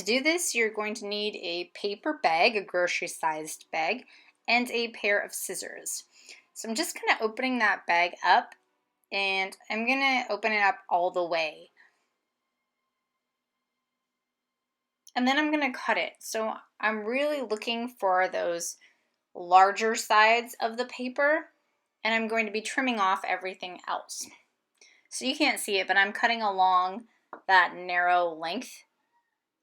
to do this, you're going to need a paper bag, a grocery-sized bag, and a pair of scissors. So I'm just kind of opening that bag up, and I'm going to open it up all the way. And then I'm going to cut it. So I'm really looking for those larger sides of the paper, and I'm going to be trimming off everything else. So you can't see it, but I'm cutting along that narrow length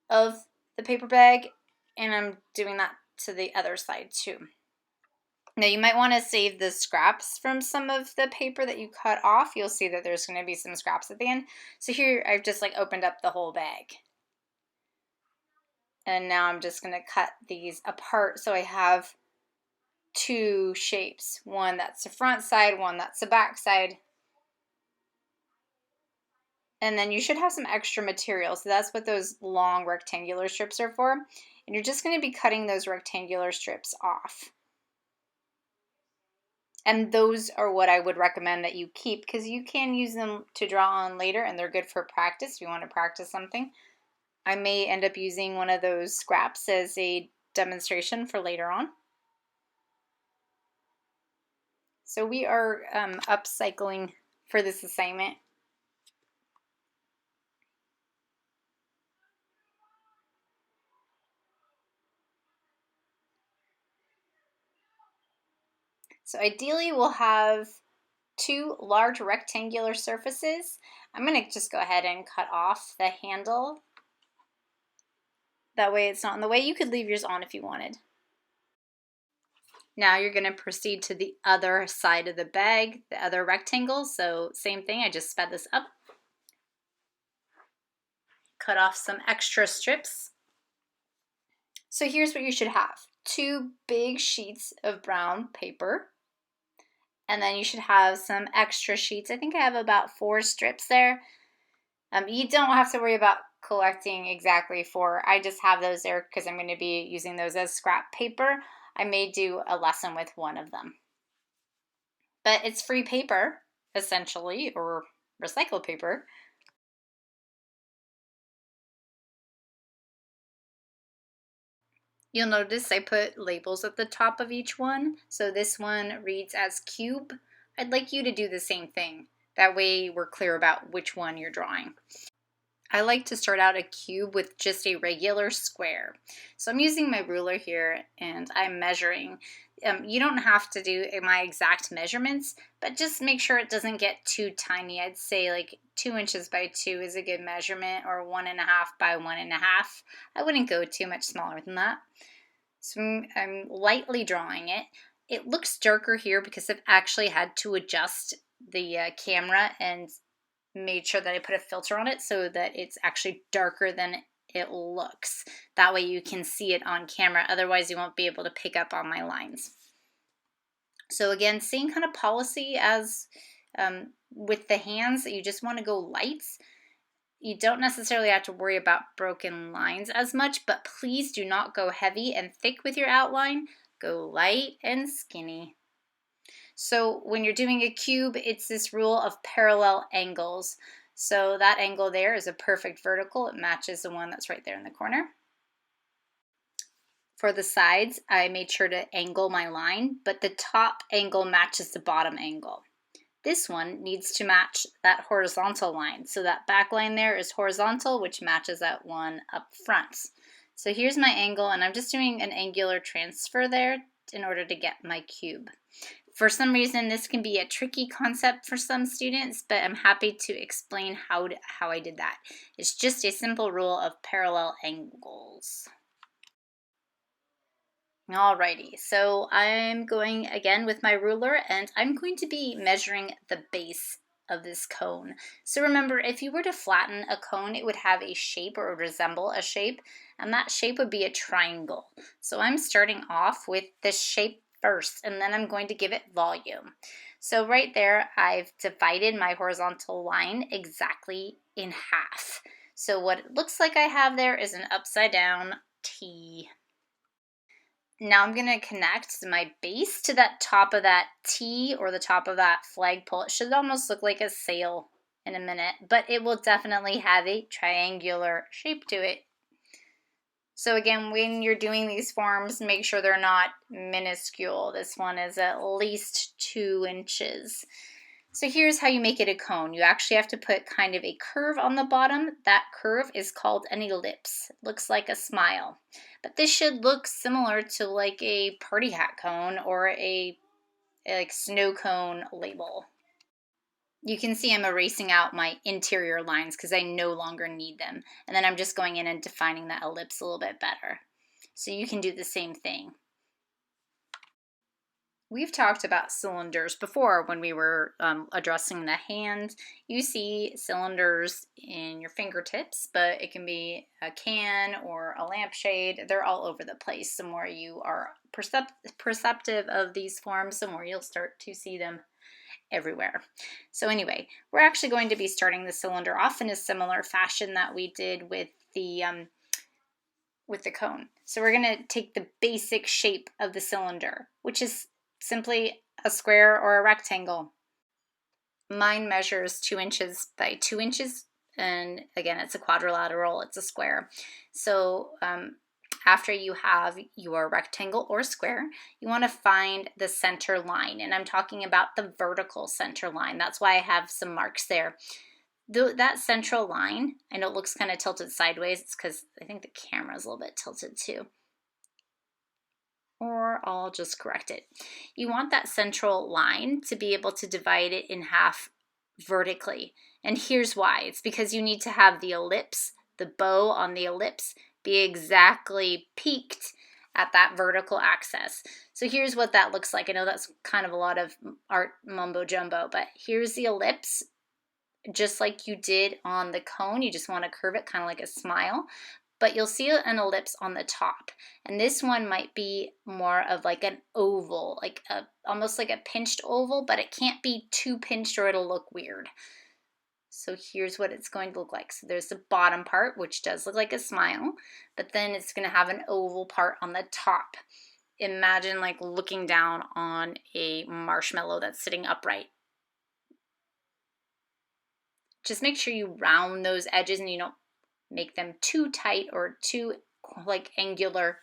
of the paper bag, and I'm doing that to the other side too. Now you might want to save the scraps from some of the paper that you cut off. You'll see that there's going to be some scraps at the end. So here I've just like opened up the whole bag. And now I'm just going to cut these apart so I have two shapes. One that's the front side, one that's the back side. And then you should have some extra material. So that's what those long rectangular strips are for. And you're just going to be cutting those rectangular strips off. And those are what I would recommend that you keep, because you can use them to draw on later and they're good for practice if you want to practice something. I may end up using one of those scraps as a demonstration for later on. So we are upcycling for this assignment. So ideally we'll have two large rectangular surfaces. I'm going to just go ahead and cut off the handle. That way it's not in the way. You could leave yours on if you wanted. Now you're going to proceed to the other side of the bag, the other rectangle. So same thing, I just sped this up. Cut off some extra strips. So here's what you should have. Two big sheets of brown paper. And then you should have some extra sheets. I think I have about 4 strips there. You don't have to worry about collecting exactly 4. I just have those there because I'm going to be using those as scrap paper. I may do a lesson with one of them. But it's free paper, essentially, or recycled paper. You'll notice I put labels at the top of each one. So this one reads as cube. I'd like you to do the same thing. That way we're clear about which one you're drawing. I like to start out a cube with just a regular square. So I'm using my ruler here and I'm measuring. You don't have to do my exact measurements, but just make sure it doesn't get too tiny. I'd say like 2 inches by 2 is a good measurement, or 1.5 by 1.5. I wouldn't go too much smaller than that. So I'm lightly drawing it. It looks darker here because I've actually had to adjust the camera and made sure that I put a filter on it so that it's actually darker than it looks. That way you can see it on camera, otherwise you won't be able to pick up on my lines. So again, same kind of policy as with the hands, that you just want to go light. You don't necessarily have to worry about broken lines as much, but please do not go heavy and thick with your outline. Go light and skinny. So when you're doing a cube, it's this rule of parallel angles. So that angle there is a perfect vertical. It matches the one that's right there in the corner. For the sides, I made sure to angle my line, but the top angle matches the bottom angle. This one needs to match that horizontal line. So that back line there is horizontal, which matches that one up front. So here's my angle, and I'm just doing an angular transfer there in order to get my cube. For some reason, this can be a tricky concept for some students, but I'm happy to explain how I did that. It's just a simple rule of parallel angles. Alrighty, so I'm going again with my ruler, and I'm going to be measuring the base of this cone. So remember, if you were to flatten a cone, it would have a shape, or resemble a shape, and that shape would be a triangle. So I'm starting off with this shape first, and then I'm going to give it volume. So right there, I've divided my horizontal line exactly in half. So what it looks like I have there is an upside down T. Now I'm going to connect my base to that top of that T, or the top of that flagpole. It should almost look like a sail in a minute, but it will definitely have a triangular shape to it. So again, when you're doing these forms, make sure they're not minuscule. This one is at least 2 inches. So here's how you make it a cone. You actually have to put kind of a curve on the bottom. That curve is called an ellipse. It looks like a smile. But this should look similar to like a party hat cone or a like snow cone label. You can see I'm erasing out my interior lines because I no longer need them. And then I'm just going in and defining that ellipse a little bit better. So you can do the same thing. We've talked about cylinders before when we were addressing the hand. You see cylinders in your fingertips, but it can be a can or a lampshade. They're all over the place. The more you are perceptive of these forms, the more you'll start to see them everywhere. So anyway, we're actually going to be starting the cylinder off in a similar fashion that we did with the cone. So we're going to take the basic shape of the cylinder, which is simply a square or a rectangle. Mine measures 2 inches by 2 inches, and again, it's a quadrilateral, it's a square. So after you have your rectangle or square, you want to find the center line, and I'm talking about the vertical center line. That's why I have some marks there. That central line, I know it looks kind of tilted sideways. It's because I think the camera is a little bit tilted too. Or I'll just correct it. You want that central line to be able to divide it in half vertically. And here's why. It's because you need to have the ellipse, the bow on the ellipse, be exactly peaked at that vertical axis. So here's what that looks like. I know that's kind of a lot of art mumbo jumbo, but here's the ellipse. Just like you did on the cone, you just want to curve it kind of like a smile. But you'll see an ellipse on the top. And this one might be more of like an oval, like almost like a pinched oval, but it can't be too pinched or it'll look weird. So here's what it's going to look like. So there's the bottom part, which does look like a smile, but then it's going to have an oval part on the top. Imagine like looking down on a marshmallow that's sitting upright. Just make sure you round those edges and you don't make them too tight or too like angular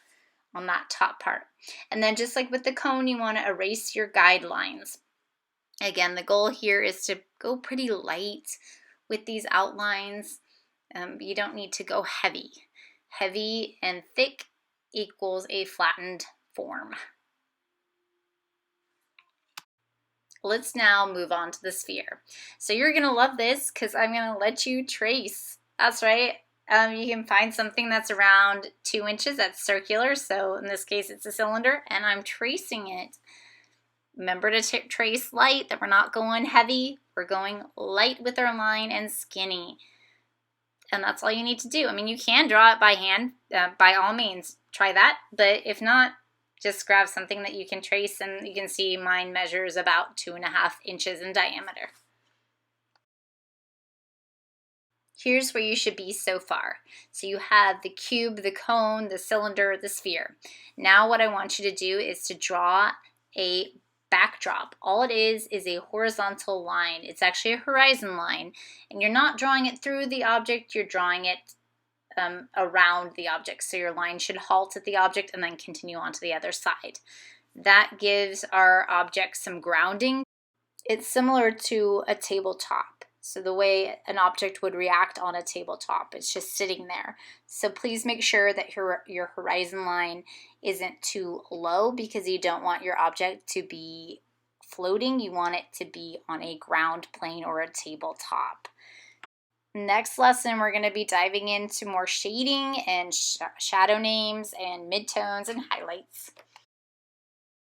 on that top part. And then just like with the cone, you want to erase your guidelines. Again, the goal here is to go pretty light with these outlines. You don't need to go heavy. Heavy and thick equals a flattened form. Let's now move on to the sphere. So you're going to love this because I'm going to let you trace. That's right. You can find something that's around 2 inches, that's circular, so in this case it's a cylinder, and I'm tracing it. Remember to trace light, that we're not going heavy, we're going light with our line and skinny. And that's all you need to do. I mean, you can draw it by hand, by all means, try that, but if not, just grab something that you can trace, and you can see mine measures about 2.5 inches in diameter. Here's where you should be so far. So you have the cube, the cone, the cylinder, the sphere. Now what I want you to do is to draw a backdrop. All it is a horizontal line. It's actually a horizon line, and you're not drawing it through the object, you're drawing it around the object. So your line should halt at the object and then continue on to the other side. That gives our object some grounding. It's similar to a tabletop. So the way an object would react on a tabletop, it's just sitting there. So please make sure that your horizon line isn't too low, because you don't want your object to be floating. You want it to be on a ground plane or a tabletop. Next lesson, we're going to be diving into more shading and shadow names and midtones and highlights.